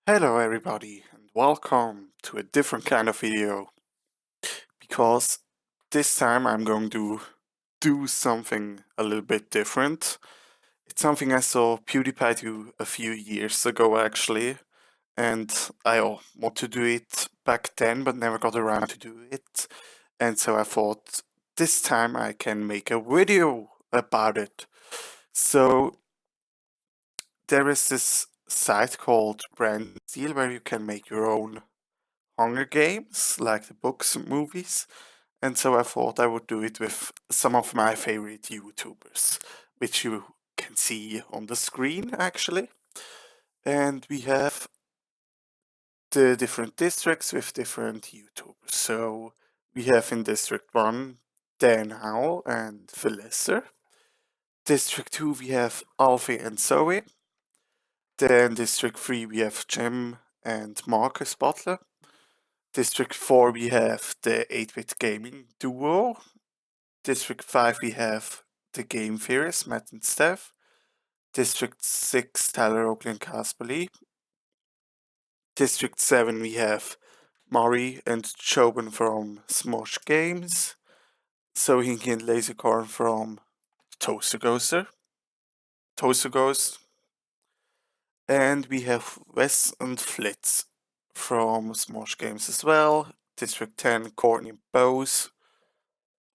Hello everybody and welcome to a different kind of video because this time I'm going to do something a little bit different. It's something I saw PewDiePie do a few years ago actually, and I want to do it back then but never got around to do it, and so I thought this time I can make a video about it. So there is this site called Brand Steel where you can make your own Hunger Games, like the books and movies, and so I thought I would do it with some of my favorite YouTubers, which you can see on the screen actually. And we have the different districts with different YouTubers. So we have in District 1 Dan Howell and Phil Lesser. District 2 we have Alfie and Zoe. Then District 3 we have Jim and Marcus Butler. District 4 we have the 8-bit gaming duo. District 5 we have the Game Theorists, Matt and Steph. District 6 Tyler Oakley and Casper Lee. District 7 we have Mari and Choban from Smosh Games. Sohinki and Lasercorn from Toaster Ghost. And we have Wes and Flitz from Smosh Games as well. District 10 Courtney and Bose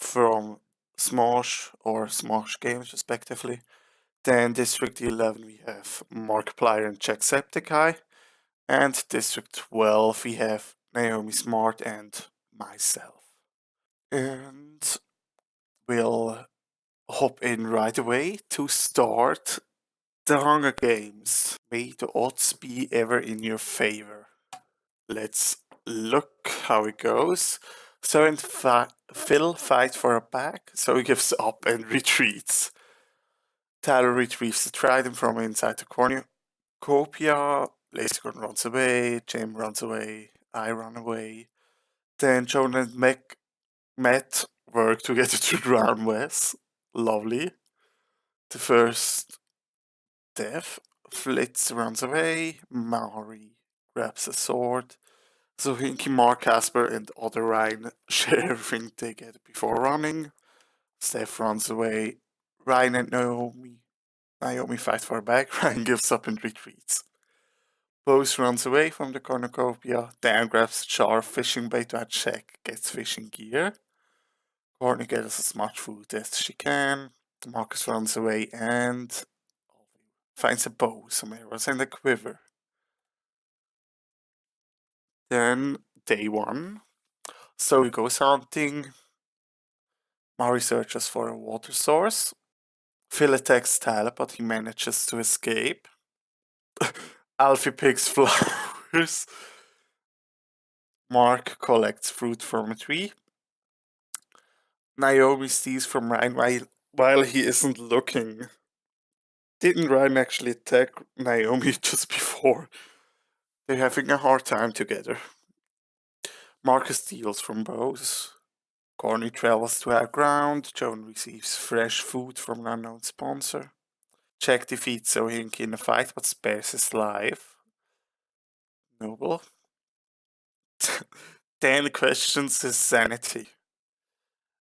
from Smosh or Smosh Games respectively. Then District 11 we have Markiplier and Jacksepticeye. And District 12 we have Naomi Smart and myself. And we'll hop in right away to start the Hunger Games. May the odds be ever in your favor. Let's look how it goes. So in Phil fights for a bag, so he gives up and retreats. Tyler retrieves the trident from inside the cornucopia. Lasercorn runs away, Jim runs away, I run away. Then Jonah and Matt work together to drown Wes. Lovely. The first death. Flitz runs away, Maury grabs a sword. So Hinky, Mark, Casper, and other Ryan share everything they get before running. Steph runs away. Ryan and Naomi fight for a bag. Ryan gives up and retreats. Bose runs away from the cornucopia. Dan grabs a jar of fishing bait to check, gets fishing gear. Courtney gets as much food as she can. Marcus runs away and finds a bow, some arrows, and a quiver. Then day 1. So he goes hunting. Mari searches for a water source. Phil attacks Tyler, but he manages to escape. Alfie picks flowers. Mark collects fruit from a tree. Naomi steals from Ryan while he isn't looking. Didn't Ryan actually attack Naomi just before? They're having a hard time together. Marcus steals from Bose. Corny travels to our ground. Joan receives fresh food from an unknown sponsor. Jack defeats Sohinki in a fight but spares his life. Noble. Dan questions his sanity.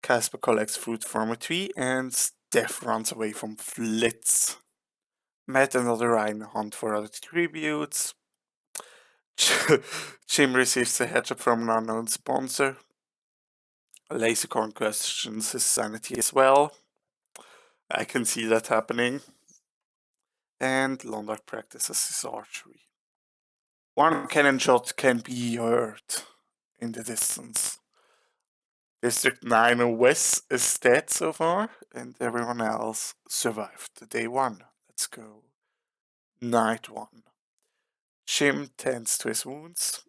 Casper collects fruit from a tree and Steph runs away from Flitz. Matt and other Ryan hunt for other tributes. Jim receives a heads up from an unknown sponsor. Lasercorn questions his sanity as well. I can see that happening. And Londark practices his archery. One cannon shot can be heard in the distance. District 9 West is dead so far, and everyone else survived day 1. Let's go. Night 1. Jim tends to his wounds.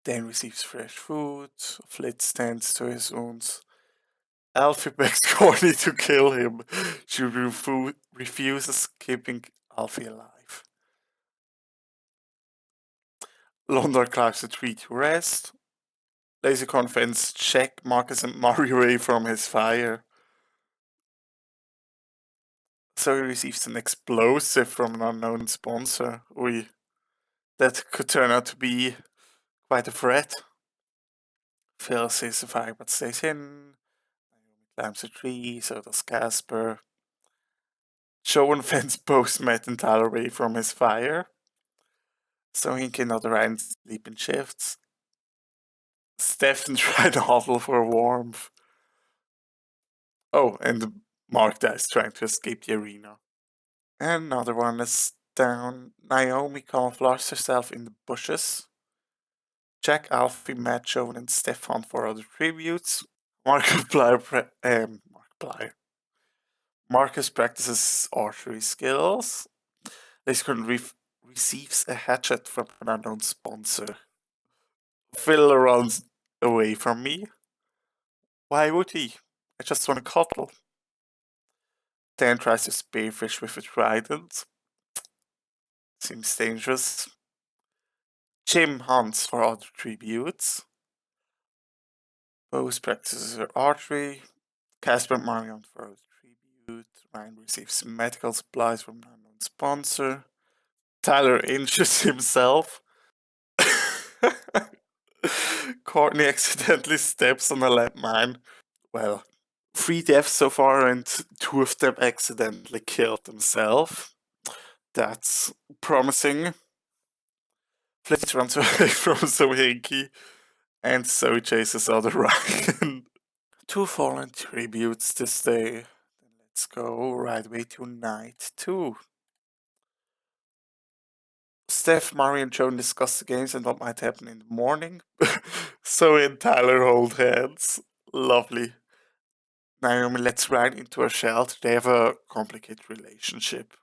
Dan receives fresh food. Flitz tends to his wounds. Alfie begs Corny to kill him. She refuses, keeping Alfie alive. Londor climbs a tree to rest. Lasercorn fends Jack, Marcus, and Mari away from his fire. So he receives an explosive from an unknown sponsor. That could turn out to be quite a threat. Phil sees the fire but stays in. Naomi climbs a tree, so does Casper. Joe fends both Matt and Tyler away from his fire, so he cannot ride sleep in shifts. Stefan tried to huddle for warmth. Oh, and Mark dies trying to escape the arena. And another one is down. Naomi camouflages herself in the bushes. Jack, Alfie, Matt, Joan, and Stefan for other tributes. Marcus practices archery skills. Lyscon receives a hatchet from an unknown sponsor. Phil runs away from me. Why would he? I just want to cuddle. Dan tries to spearfish with a trident. Seems dangerous. Jim hunts for other tributes. Rose practices her archery. Casper and Marion for other tribute. Ryan receives medical supplies from an unknown sponsor. Tyler injures himself. Courtney accidentally steps on a lead mine. Well, 3 deaths so far, and 2 of them accidentally killed themselves. That's promising. Flitz runs away from Zohinky, and so chases other Ryan. 2 fallen tributes this day. Then let's go right away to night 2. Steph, Mari, and Joan discuss the games and what might happen in the morning. Zoe and Tyler hold hands. Lovely. Naomi lets Ryan into her shelter. They have a complicated relationship.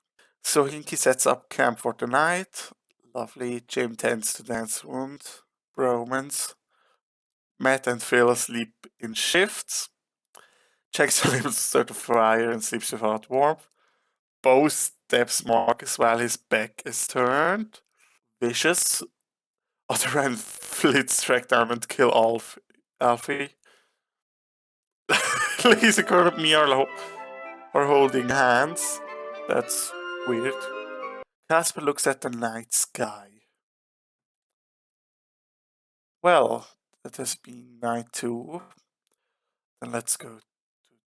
So Hinky sets up camp for the night. Lovely. Jim tends to Dan's wound. Bromance. Matt and Phil sleep in shifts. Jack's unable to start a fire and sleeps without warmth. Bo stabs Marcus while his back is turned. Vicious. Other Ryan Flitz track down and kill Alfie. Lasercorn and me are holding hands. That's weird. Casper looks at the night sky. Well, that has been night 2. Then let's go to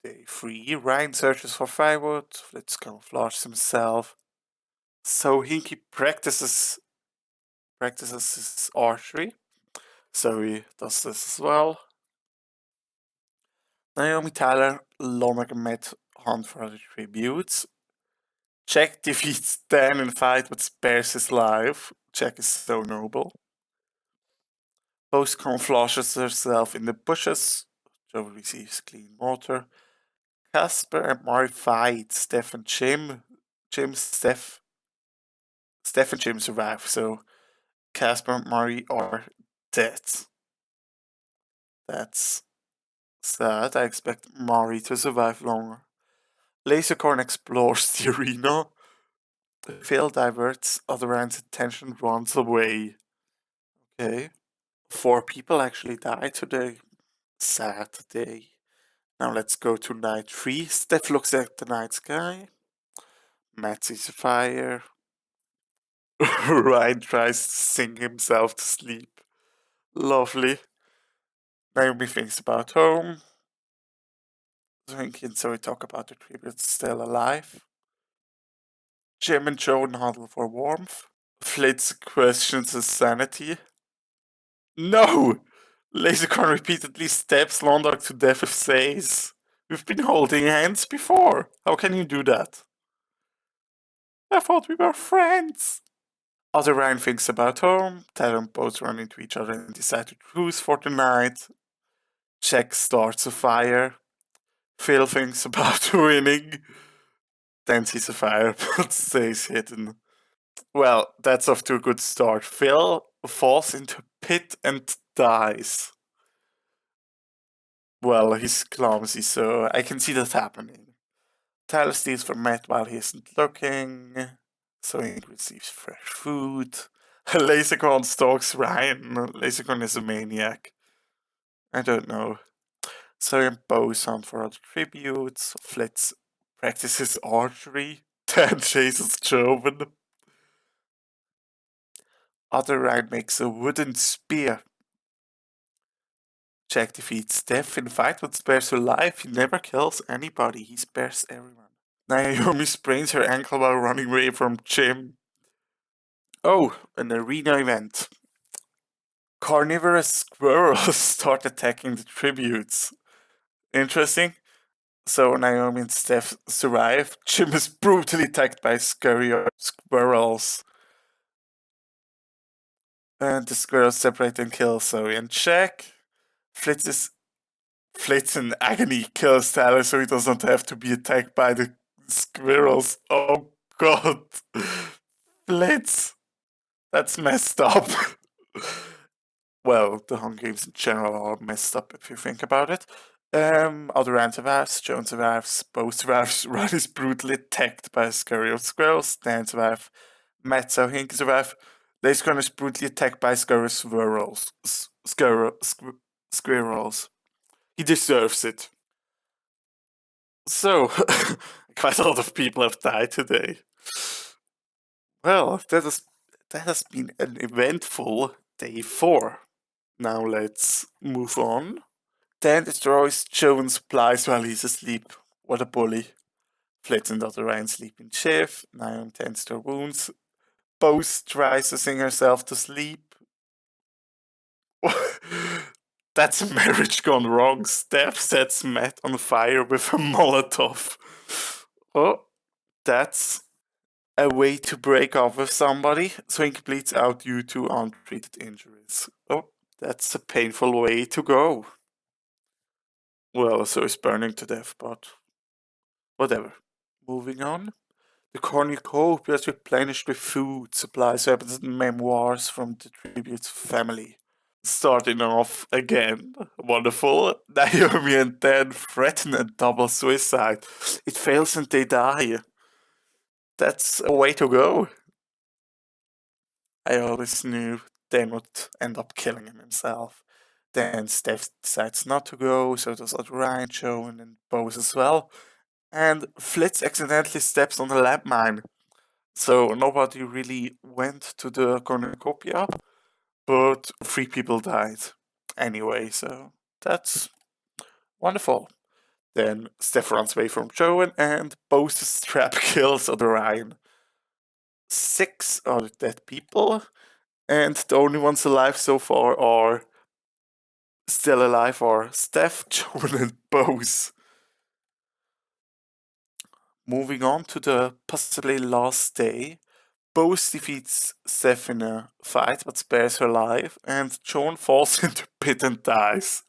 day 3. Ryan searches for firewood. Let's camouflage himself. So Hinky practices his archery. So he does this as well. Naomi, Tyler, Lomac, and Matt hunt for other tributes. Jack defeats Dan in a fight but spares his life. Jack is so noble. Rose camouflages herself in the bushes. Joe receives clean water. Casper and Mari fight. Steph and Jim. Steph and Jim survive, so Casper and Mari are dead. That's sad. I expect Mari to survive longer. Lasercorn explores the arena. Phil diverts other Ryan's attention, runs away. Okay. 4 people actually died today. Sad day. Now let's go to night 3. Steph looks at the night sky. Matt sees a fire. Ryan tries to sing himself to sleep. Lovely. Naomi thinks about home. Zwinky and Zoe talk about the tributes still alive. Jim and Joan huddle for warmth. Flitz questions his sanity. No! Lasercorn repeatedly stabs Londog to death with says, "We've been holding hands before. How can you do that?" "I thought we were friends." Other Ryan thinks about home. Tyler and both run into each other and decide to truce for the night. Jack starts a fire. Phil thinks about winning. Then sees a fire but stays hidden. Well, that's off to a good start. Phil falls into a pit and dies. Well, he's clumsy, so I can see that happening. Tyler steals from Matt while he isn't looking, so he receives fresh food. Lasercorn stalks Ryan. Lasercorn is a maniac. I don't know. So and Bo hunt for other tributes. Flitz practices archery. Dan chases Joven. Other Ryan makes a wooden spear. Jack defeats Steph in a fight but spares her life. He never kills anybody, he spares everyone. Naomi sprains her ankle while running away from Jim. Oh, an arena event. Carnivorous squirrels start attacking the tributes. Interesting. So Naomi and Steph survive. Jim is brutally attacked by scurry squirrels. And the squirrels separate and kill Zoe and Jack. Flitz in agony kills Tyler so he doesn't have to be attacked by the squirrels. Oh god. Flitz. That's messed up. Well, the Hunger Games in general are messed up if you think about it. Other Ryan survives, Joan survives, Bo survives, Ryan is brutally attacked by a scurry of squirrels, Dan survives, Matt so Hinky survive, Lacecorn is brutally attacked by scurry squirrels. Squirrels. He deserves it. So, quite a lot of people have died today. Well, that has been an eventful day 4. Now let's move on. Dan destroys Joan's supplies while he's asleep. What a bully. Flitz and other Ryan sleep in shift. Naomi tends to her wounds. Bose tries to sing herself to sleep. That's a marriage gone wrong. Steph sets Matt on fire with a Molotov. Oh, that's a way to break up with somebody. Swink bleeds out due to untreated injuries. Oh, that's a painful way to go. Well, so is burning to death, but whatever. Moving on. The cornucopia is replenished with food, supplies, weapons, and memoirs from the tribute's family. Starting off again. Wonderful. Naomi and Dan threaten a double suicide. It fails and they die. That's a way to go. I always knew Dan would end up killing himself. Then Steph decides not to go, so does Ryan, Joan, and Bose as well. And Flitz accidentally steps on the landmine. So nobody really went to the cornucopia, but 3 people died anyway, so that's wonderful. Then Steph runs away from Joan, and Bose's trap kills Ryan. 6 are dead people, and the only ones alive so far are still alive are Steph, Joan, and Bose. Moving on to the possibly last day, Bose defeats Steph in a fight but spares her life, and Joan falls into pit and dies.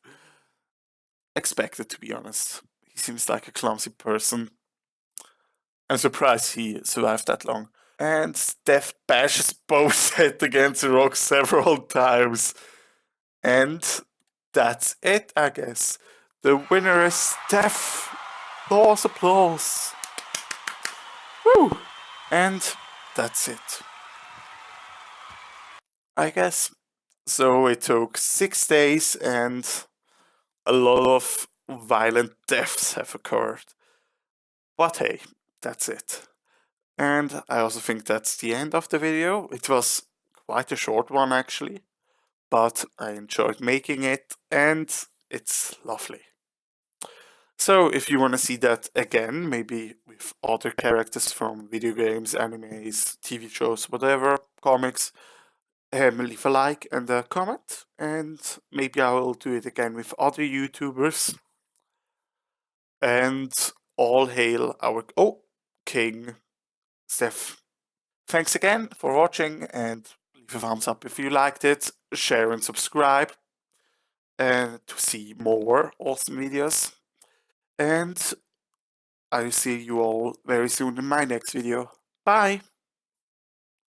Expected, to be honest. He seems like a clumsy person. I'm surprised he survived that long. And Steph bashes Bose's head against the rock several times. And that's it, I guess. The winner is Steph. Applause. Woo! And that's it. I guess. So it took 6 days and a lot of violent deaths have occurred. But hey, that's it. And I also think that's the end of the video. It was quite a short one actually, but I enjoyed making it and it's lovely. So if you want to see that again, maybe with other characters from video games, animes, TV shows, whatever, comics, leave a like and a comment, and maybe I will do it again with other YouTubers. And all hail our king, Steph. Thanks again for watching, and leave a thumbs up if you liked it, share and subscribe to see more awesome videos. And I'll see you all very soon in my next video. Bye!